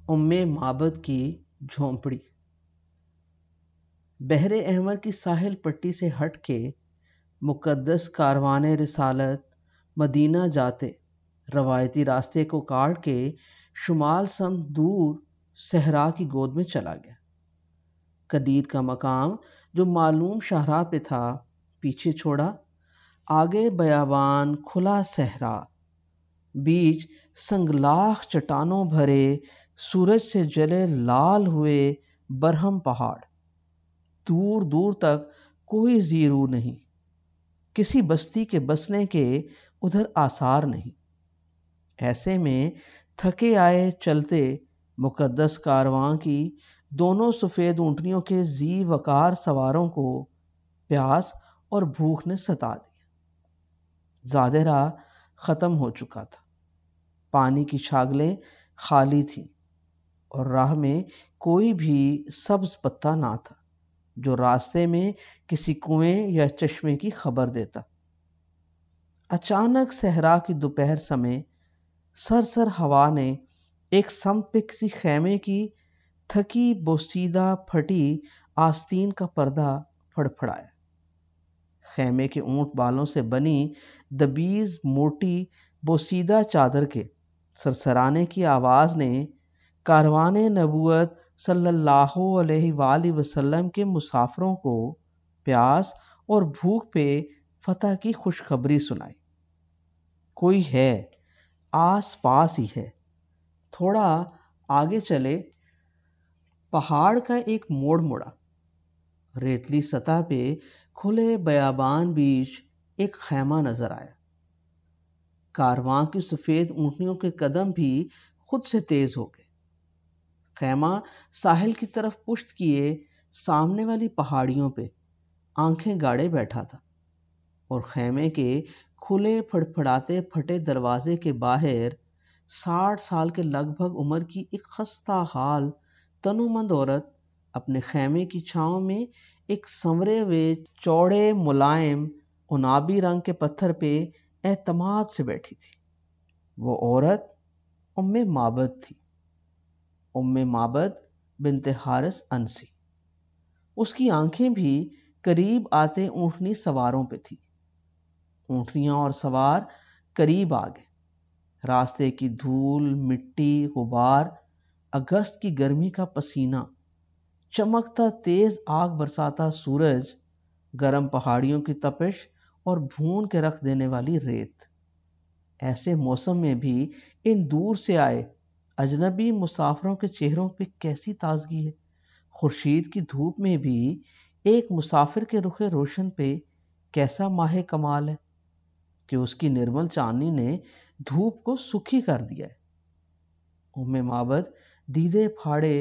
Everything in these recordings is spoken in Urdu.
ام معبد کی جھونپڑی۔ بحر احمر کی ساحل پٹی سے ہٹ کے مقدس کاروان رسالت مدینہ جاتے روایتی راستے کو کاٹ کے شمال سمت دور صحرا کی گود میں چلا گیا۔ قدید کا مقام جو معلوم شاہراہ پہ تھا پیچھے چھوڑا، آگے بیابان کھلا صحرا، بیچ سنگلاخ چٹانوں بھرے سورج سے جلے لال ہوئے برہم پہاڑ، دور دور تک کوئی زیرو نہیں، کسی بستی کے بسنے کے ادھر آثار نہیں۔ ایسے میں تھکے آئے چلتے مقدس کارواں کی دونوں سفید اونٹنیوں کے ذی وقار سواروں کو پیاس اور بھوک نے ستا دیا۔ زیادہ راہ ختم ہو چکا تھا، پانی کی چھاگلیں خالی تھیں اور راہ میں کوئی بھی سبز پتا نہ تھا جو راستے میں کسی کنویں یا چشمے کی خبر دیتا۔ اچانک صحرا کی دوپہر سمے سرسر ہوا نے ایک سمت پہ کسی خیمے کی تھکی بوسیدہ پھٹی آستین کا پردہ پھڑپھڑایا۔ خیمے کے اونٹ بالوں سے بنی دبیز موٹی بوسیدہ چادر کے سرسرانے کی آواز نے کاروان نبوت صلی اللہ علیہ وآلہ وسلم کے مسافروں کو پیاس اور بھوک پہ فتح کی خوشخبری سنائی۔ کوئی ہے، آس پاس ہی ہے۔ تھوڑا آگے چلے، پہاڑ کا ایک موڑ مڑا، ریتلی سطح پہ کھلے بیابان بیچ ایک خیمہ نظر آیا۔ کارواں کی سفید اونٹنیوں کے قدم بھی خود سے تیز ہو گئے۔ خیمہ ساحل کی طرف پشت کیے سامنے والی پہاڑیوں پہ آنکھیں گاڑے بیٹھا تھا، اور خیمے کے کھلے پھڑپھڑاتے پھٹے دروازے کے باہر 60 سال کے لگ بھگ عمر کی ایک خستہ حال تنومند عورت اپنے خیمے کی چھاؤں میں ایک سنورے ہوئے چوڑے ملائم عنابی رنگ کے پتھر پہ اعتماد سے بیٹھی تھی۔ وہ عورت ام معبد تھی، ام معبد بنت حارث انسی۔ اس کی آنکھیں بھی قریب آتے اونٹنی سواروں پہ تھی۔ اونٹنیاں اور سوار قریب آ گئے۔ راستے کی دھول، مٹی، غبار، اگست کی گرمی کا پسینہ، چمکتا تیز آگ برساتا سورج، گرم پہاڑیوں کی تپش اور بھون کے رکھ دینے والی ریت۔ ایسے موسم میں بھی ان دور سے آئے اجنبی مسافروں کے چہروں پہ کیسی تازگی ہے۔ خورشید کی دھوپ میں بھی ایک مسافر کے رخ روشن پہ کیسا ماہ کمال ہے کہ اس کی نرمل چاندنی نے دھوپ کو سکھی کر دیا ہے۔ ام معبد دیدے پھاڑے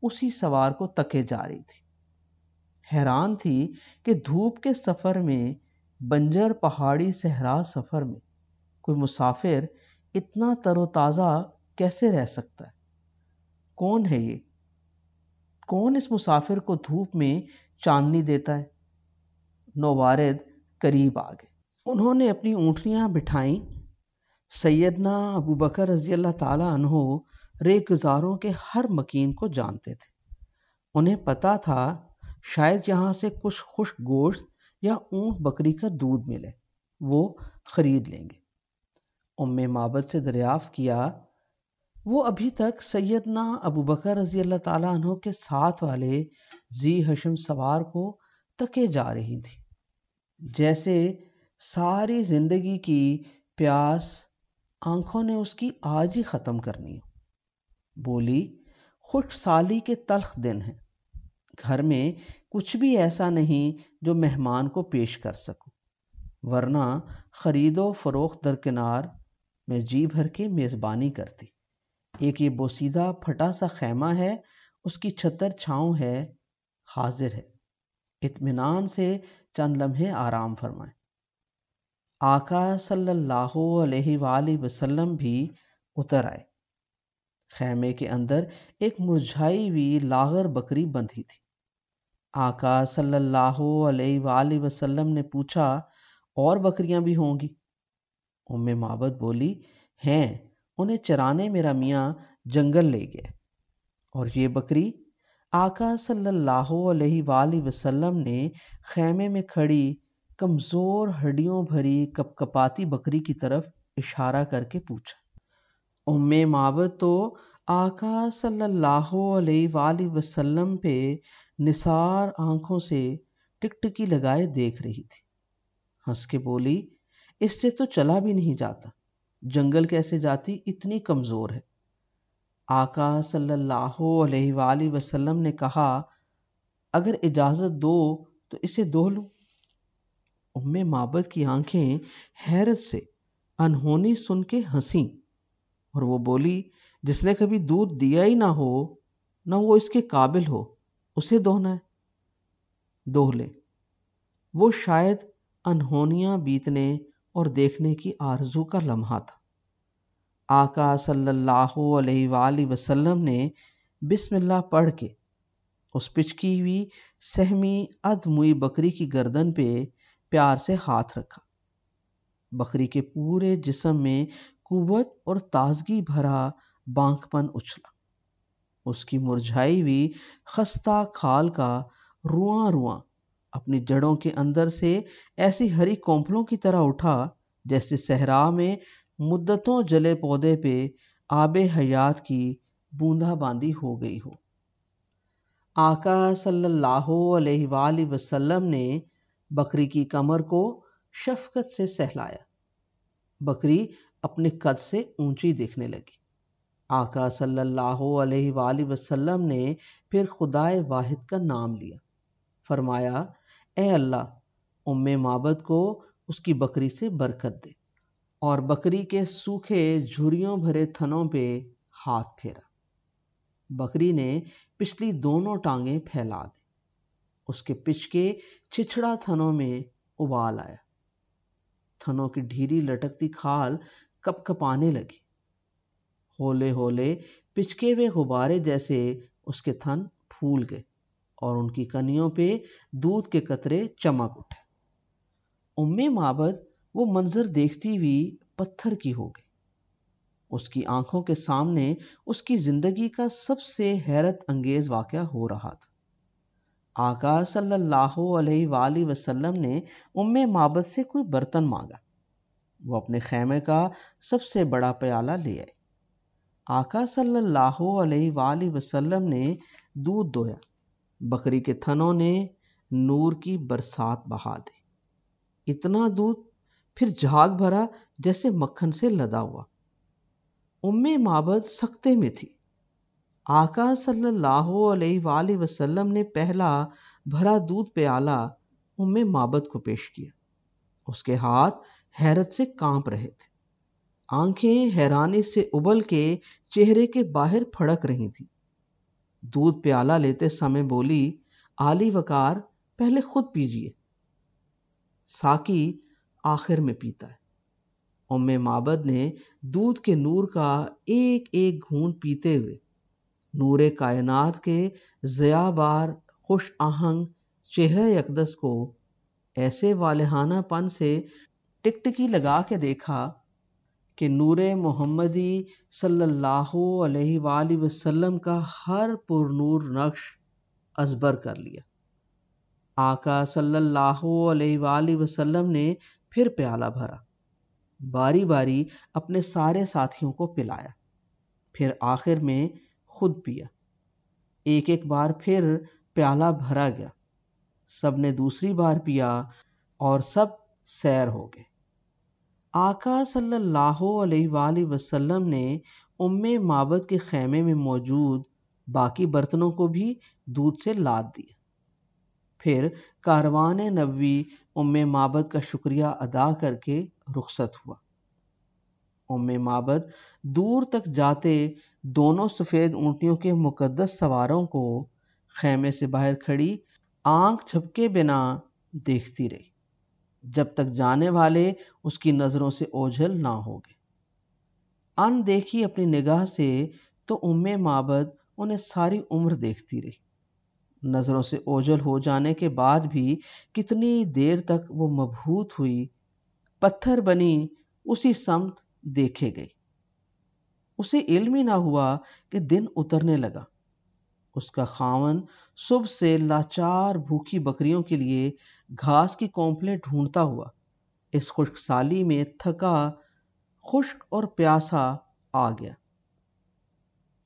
اسی سوار کو تکے جا رہی تھی، حیران تھی کہ دھوپ کے سفر میں، بنجر پہاڑی صحرا سفر میں، کوئی مسافر اتنا تر و تازہ کیسے رہ سکتا ہے؟ کون ہے یہ؟ کون اس مسافر کو دھوپ میں چاندنی دیتا ہے؟ نووارد قریب آ گئے۔ انہوں نے اپنی اونٹنیاں بٹھائیں۔ سیدنا ابو بکر رضی اللہ تعالیٰ عنہ ریگزاروں کے ہر مکین کو جانتے تھے۔ انہیں پتا تھا شاید یہاں سے کچھ خشک گوشت یا اونٹ بکری کا دودھ ملے، وہ خرید لیں گے۔ ام معبد سے دریافت کیا، وہ ابھی تک سیدنا ابو بکر رضی اللہ تعالیٰ عنہ کے ساتھ والے ذی حشم سوار کو تکے جا رہی تھی، جیسے ساری زندگی کی پیاس آنکھوں نے اس کی آج ہی ختم کرنی ہو۔ بولی، خشک سالی کے تلخ دن ہیں، گھر میں کچھ بھی ایسا نہیں جو مہمان کو پیش کر سکوں، ورنہ خرید و فروخت درکنار میں جی بھر کے میزبانی کرتی۔ ایک یہ بوسیدہ پھٹا سا خیمہ ہے، اس کی چھتر چھاؤں ہے، حاضر ہے، اطمینان سے چند لمحے آرام فرمائیں۔ آقا صلی اللہ علیہ وآلہ وسلم بھی اتر آئے۔ خیمے کے اندر ایک مرجھائی ہوئی لاغر بکری بندھی تھی۔ آقا صلی اللہ علیہ وآلہ وسلم نے پوچھا، اور بکریاں بھی ہوں گی؟ ام معبد بولی، ہیں، انہیں چرانے میرا میاں جنگل لے گئے۔ اور یہ بکری آقا صلی اللہ علیہ وآلہ وسلم نے خیمے میں کھڑی کمزور ہڈیوں بھری کپکپاتی بکری کی طرف اشارہ کر کے پوچھا۔ ام معبد تو آقا صلی اللہ علیہ وآلہ وسلم پہ نثار آنکھوں سے ٹکٹکی لگائے دیکھ رہی تھی۔ ہنس کے بولی، اس سے تو چلا بھی نہیں جاتا، جنگل کیسے جاتی، اتنی کمزور ہے۔ آقا صلی اللہ علیہ وآلہ وسلم نے کہا، اگر اجازت دو تو اسے دو لوں۔ ام معبد کی آنکھیں حیرت سے انہونی سن کے ہنسیں اور وہ بولی، جس نے کبھی دودھ دیا ہی نہ ہو، نہ وہ اس کے قابل ہو، اسے دوہنا ہے، دوہ لے۔ وہ شاید انہونیاں بیتنے اور دیکھنے کی آرزو کا لمحہ تھا۔ آقا صلی اللہ علیہ وآلہ وسلم نے بسم اللہ پڑھ کے اس پچکی ہوئی سہمی ادموئی بکری کی گردن پہ پیار سے ہاتھ رکھا۔ بکری کے پورے جسم میں قوت اور تازگی بھرا بانک پن اچھلا۔ اس کی مرجھائی ہوئی خستہ کھال کا رواں رواں اپنی جڑوں کے اندر سے ایسی ہری کونپلوں کی طرح اٹھا جیسے صحرا میں مدتوں جلے پودے پہ آب حیات کی بوندا باندی ہو گئی ہو۔ آقا صلی اللہ علیہ وآلہ وسلم نے بکری کی کمر کو شفقت سے سہلایا۔ بکری اپنے قد سے اونچی دیکھنے لگی۔ آقا صلی اللہ علیہ وآلہ وسلم نے پھر خدائے واحد کا نام لیا، فرمایا، اے اللہ، ام معبد کو اس کی بکری سے برکت دے، اور بکری کے سوکھے جھریوں بھرے تھنوں پہ ہاتھ پھیرا۔ بکری نے پچھلی دونوں ٹانگیں پھیلا دی۔ اس کے پچھ کے چھچھڑا تھنوں میں ابال آیا۔ تھنوں کی ڈھیری لٹکتی کھال کپ کپانے لگی۔ ہولے ہولے پچکے ہوئے غبارے جیسے اس کے تھن پھول گئے اور ان کی کنیوں پہ دودھ کے قطرے چمک اٹھے۔ ام معبد وہ منظر دیکھتی ہوئی پتھر کی ہو گئی۔ اس کی آنکھوں کے سامنے اس کی زندگی کا سب سے حیرت انگیز واقعہ ہو رہا تھا۔ آقا صلی اللہ علیہ وآلہ وسلم نے ام معبد سے کوئی برتن مانگا۔ وہ اپنے خیمے کا سب سے بڑا پیالہ لے آئے۔ آقا صلی اللہ علیہ وآلہ وسلم نے دودھ دویا۔ بکری کے تھنوں نے نور کی برسات بہا دی۔ اتنا دودھ پھر جھاگ بھرا جیسے مکھن سے لدا ہوا۔ ام معبد سکتے میں تھی۔ آقا صلی اللہ علیہ وآلہ وسلم نے پہلا بھرا دودھ پیالہ ام معبد کو پیش کیا۔ اس کے ہاتھ حیرت سے کانپ رہے تھے۔ آنکھیں حیرانی سے ابل کے چہرے کے باہر پھڑک رہی تھیں۔ دودھ پیالہ لیتے سمے بولی، عالی وقار، پہلے خود پیجیے، ساقی آخر میں پیتا ہے۔ ام معبد نے دودھ کے نور کا ایک ایک گھونٹ پیتے ہوئے نور کائنات کے ضیاء بار خوش آہنگ چہرہ اقدس کو ایسے والہانہ پن سے ٹکٹکی لگا کے دیکھا کہ نور محمدی صلی اللہ علیہ وآلہ وسلم کا ہر پر نور نقش ازبر کر لیا۔ آقا صلی اللہ علیہ وآلہ وسلم نے پھر پیالہ بھرا، باری باری اپنے سارے ساتھیوں کو پلایا، پھر آخر میں خود پیا۔ ایک ایک بار پھر پیالہ بھرا گیا، سب نے دوسری بار پیا اور سب سیر ہو گئے۔ آقا صلی اللہ علیہ وآلہ وسلم نے ام معبد کے خیمے میں موجود باقی برتنوں کو بھی دودھ سے لاد دیا۔ پھر کاروان نبوی ام معبد کا شکریہ ادا کر کے رخصت ہوا۔ ام معبد دور تک جاتے دونوں سفید اونٹیوں کے مقدس سواروں کو خیمے سے باہر کھڑی آنکھ جھپکے بنا دیکھتی رہی، جب تک جانے والے اس کی نظروں سے اوجھل نہ ہو گئے۔ ان دیکھی اپنی نگاہ سے تو ام معبد انہیں ساری عمر دیکھتی رہی۔ نظروں سے اوجھل ہو جانے کے بعد بھی کتنی دیر تک وہ مبہوت ہوئی، پتھر بنی اسی سمت دیکھے گئی۔ اسے علم ہی نہ ہوا کہ دن اترنے لگا۔ اس کا خاوند صبح سے لاچار بھوکی بکریوں کے لیے گھاس کی کونپلیں ڈھونڈتا ہوا اس خشک سالی میں تھکا، خشک اور پیاسا آ گیا۔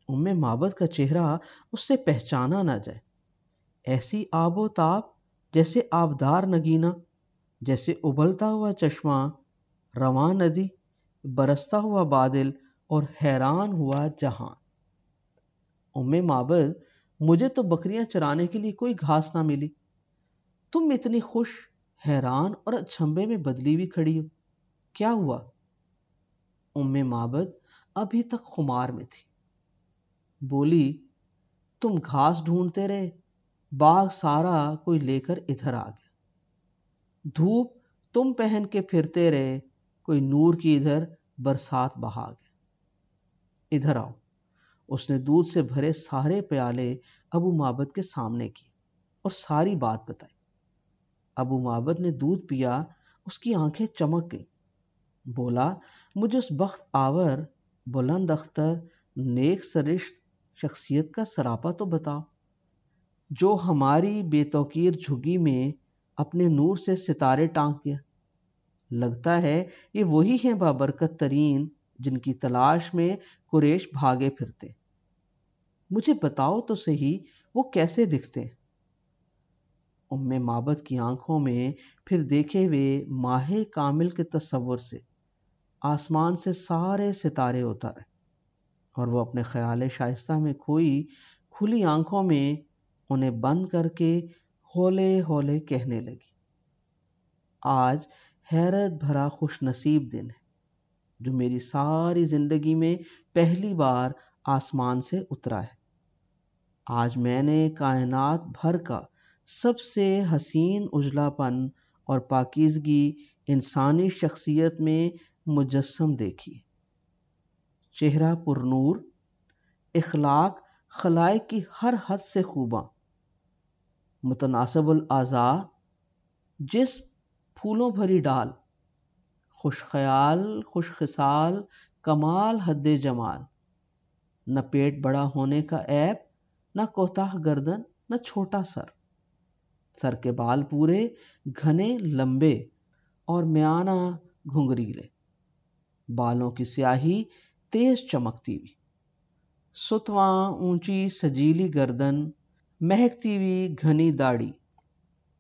ام معبد کا چہرہ اس سے پہچانا نہ جائے، ایسی آب و تاب جیسے آبدار نگینہ، جیسے ابلتا ہوا چشمہ، رواں ندی، برستا ہوا بادل اور حیران ہوا جہاں۔ ام معبد، مجھے تو بکریاں چرانے کے لیے کوئی گھاس نہ ملی، تم اتنی خوش، حیران اور اچھمبے میں بدلی ہوئی کھڑی ہو، کیا ہوا؟ ام معبد ابھی تک خمار میں تھی، بولی، تم گھاس ڈھونڈتے رہے، باغ سارا کوئی لے کر ادھر آ گیا، دھوپ تم پہن کے پھرتے رہے، کوئی نور کی ادھر برسات بہا گیا، ادھر آؤ۔ اس نے دودھ سے بھرے سارے پیالے ابو معبد کے سامنے کیے اور ساری بات بتائی۔ ابو معبد نے دودھ پیا، اس کی آنکھیں چمک گئیں، بولا، مجھے اس بخت آور، بلند اختر، نیک سرشت شخصیت کا سراپا تو بتاؤ، جو ہماری بے توقیر جھگی میں اپنے نور سے ستارے ٹانک گیا۔ لگتا ہے یہ وہی ہیں بابرکت ترین جن کی تلاش میں قریش بھاگے پھرتے، مجھے بتاؤ تو صحیح وہ کیسے دکھتے ہیں؟ ام معبد کی آنکھوں میں پھر دیکھے ہوئے ماہ کامل کے تصور سے آسمان سے سارے ستارے اتر آئے اور وہ اپنے خیال شائستہ میں کھوئی کھلی آنکھوں میں انہیں بند کر کے ہولے ہولے کہنے لگی، آج حیرت بھرا خوش نصیب دن ہے جو میری ساری زندگی میں پہلی بار آسمان سے اترا ہے۔ آج میں نے کائنات بھر کا سب سے حسین اجلا پن اور پاکیزگی انسانی شخصیت میں مجسم دیکھی، چہرہ پر نور، اخلاق خلائق کی ہر حد سے خوباں، متناسب الاعضاء، جسم پھولوں بھری ڈال، خوش خیال، خوش خصال، کمال حد جمال، نہ پیٹ بڑا ہونے کا عیب، نہ کوتاہ گردن، نہ چھوٹا سر، سر کے بال پورے گھنے لمبے اور میانہ گھنگریلے، بالوں کی سیاہی تیز چمکتی ہوئی، ستواں اونچی سجیلی گردن، مہکتی ہوئی گھنی داڑھی،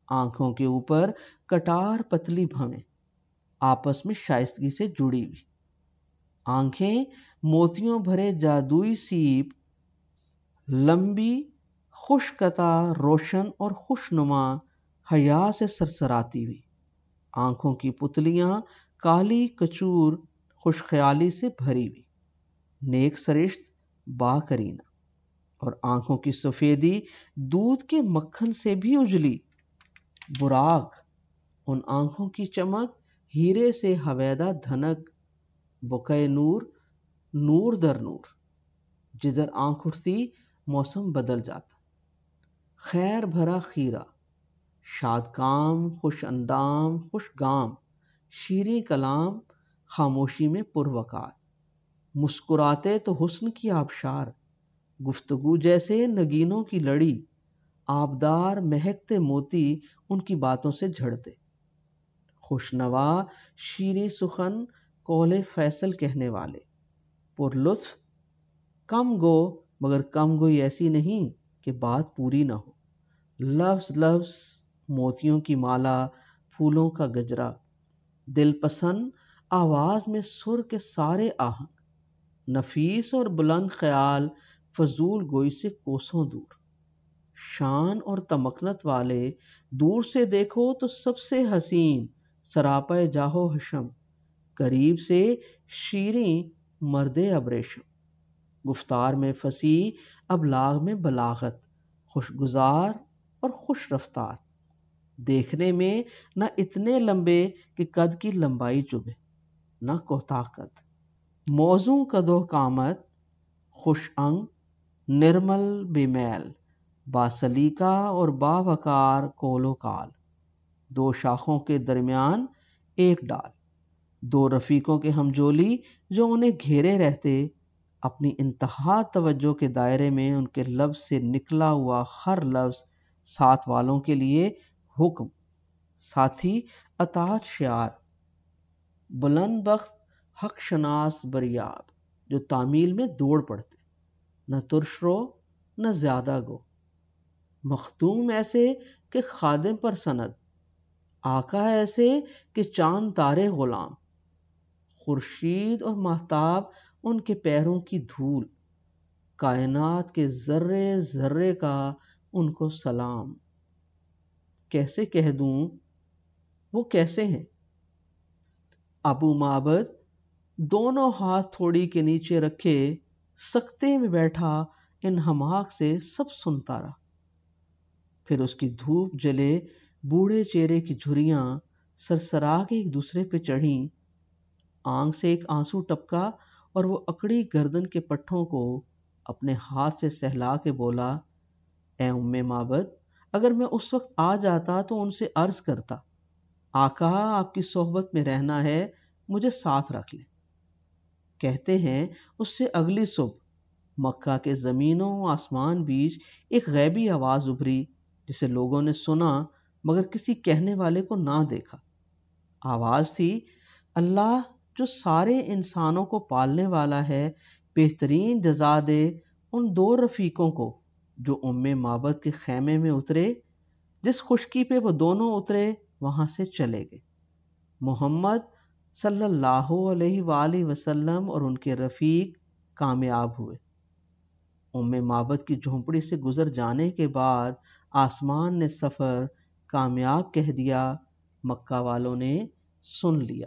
آنکھوں کے اوپر کٹار پتلی بھویں آپس میں شائستگی سے جڑی ہوئی، آنکھیں موتیوں بھرے جادوئی سیب، لمبی، خشکتا، روشن اور خوش نما، حیا سے سرسراتی ہوئی، آنکھوں کی پتلیاں کالی کچور خوش خیالی سے بھری ہوئی، نیک سرشت با کرینہ، اور آنکھوں کی سفیدی دودھ کے مکھن سے بھی اجلی، براق، ان آنکھوں کی چمک ہیرے سے حویدہ دھنک، بقعے نور، نور در نور، جدھر آنکھ اٹھتی موسم بدل جاتا، خیر بھرا خیرہ، شاد کام، خوش اندام، خوش گام، شیریں کلام، خاموشی میں پروقار، مسکراتے تو حسن کی آبشار، گفتگو جیسے نگینوں کی لڑی، آبدار مہکتے موتی ان کی باتوں سے جھڑتے، خوش نوا، شیریں سخن، قول فیصل کہنے والے، پر لطف، کم گو مگر کم گوئی ایسی نہیں کہ بات پوری نہ ہو، لفظ لفظ موتیوں کی مالا، پھولوں کا گجرا، دل پسند آواز میں سر کے سارے آہنگ، نفیس اور بلند خیال فضول گوئی سے کوسوں دور، شان اور تمکنت والے، دور سے دیکھو تو سب سے حسین سراپے جاہو حشم، قریب سے شیریں مرد ابریشم، گفتار میں فصیح، ابلاغ میں بلاغت، خوشگزار اور خوش رفتار، دیکھنے میں نہ اتنے لمبے کہ قد کی لمبائی چبھے، نہ کوتاہ قد، موزوں قد و قامت، خوش انگ، نرمل بے میل، باسلیقہ اور باوقار کول و کال، دو شاخوں کے درمیان ایک ڈال، دو رفیقوں کے ہمجولی جو انہیں گھیرے رہتے، اپنی انتہا توجہ کے دائرے میں ان کے لفظ سے نکلا ہوا ہر لفظ ساتھ والوں کے لیے حکم، ساتھی اطاعت شعار، بلند بخت حق شناس بریاب، جو تعمیل میں دوڑ پڑتے، نہ ترش رو نہ زیادہ گو، مخدوم ایسے کہ خادم پر سند، آقا ایسے کہ چاند تارے غلام، خورشید اور ماہتاب ان کے پیروں کی دھول، کائنات کے ذرے ذرے کا ان کو سلام۔ کیسے کہہ دوں وہ کیسے ہیں؟ ابو معبد دونوں ہاتھ تھوڑی کے نیچے رکھے سکتے میں بیٹھا ان حماق سے سب سنتا رہا۔ پھر اس کی دھوپ جلے بوڑھے چہرے کی جھریاں سرسرا کے ایک دوسرے پہ چڑھیں، آنکھ سے ایک آنسو ٹپکا اور وہ اکڑی گردن کے پٹھوں کو اپنے ہاتھ سے سہلا کے بولا، اے ام معبد، اگر میں اس وقت آ جاتا تو ان سے عرض کرتا، آقا آپ کی صحبت میں رہنا ہے، مجھے ساتھ رکھ لیں۔ کہتے ہیں اس سے اگلی صبح مکہ کے زمینوں و آسمان بیچ ایک غیبی آواز ابھری جسے لوگوں نے سنا مگر کسی کہنے والے کو نہ دیکھا۔ آواز تھی، اللہ جو سارے انسانوں کو پالنے والا ہے، بہترین جزا دے ان دو رفیقوں کو جو ام معبد کے خیمے میں اترے، جس خشکی پہ وہ دونوں اترے وہاں سے چلے گئے۔ محمد صلی اللہ علیہ وآلہ وسلم اور ان کے رفیق کامیاب ہوئے۔ ام معبد کی جھونپڑی سے گزر جانے کے بعد آسمان نے سفر کامیاب کہہ دیا، مکہ والوں نے سن لیا۔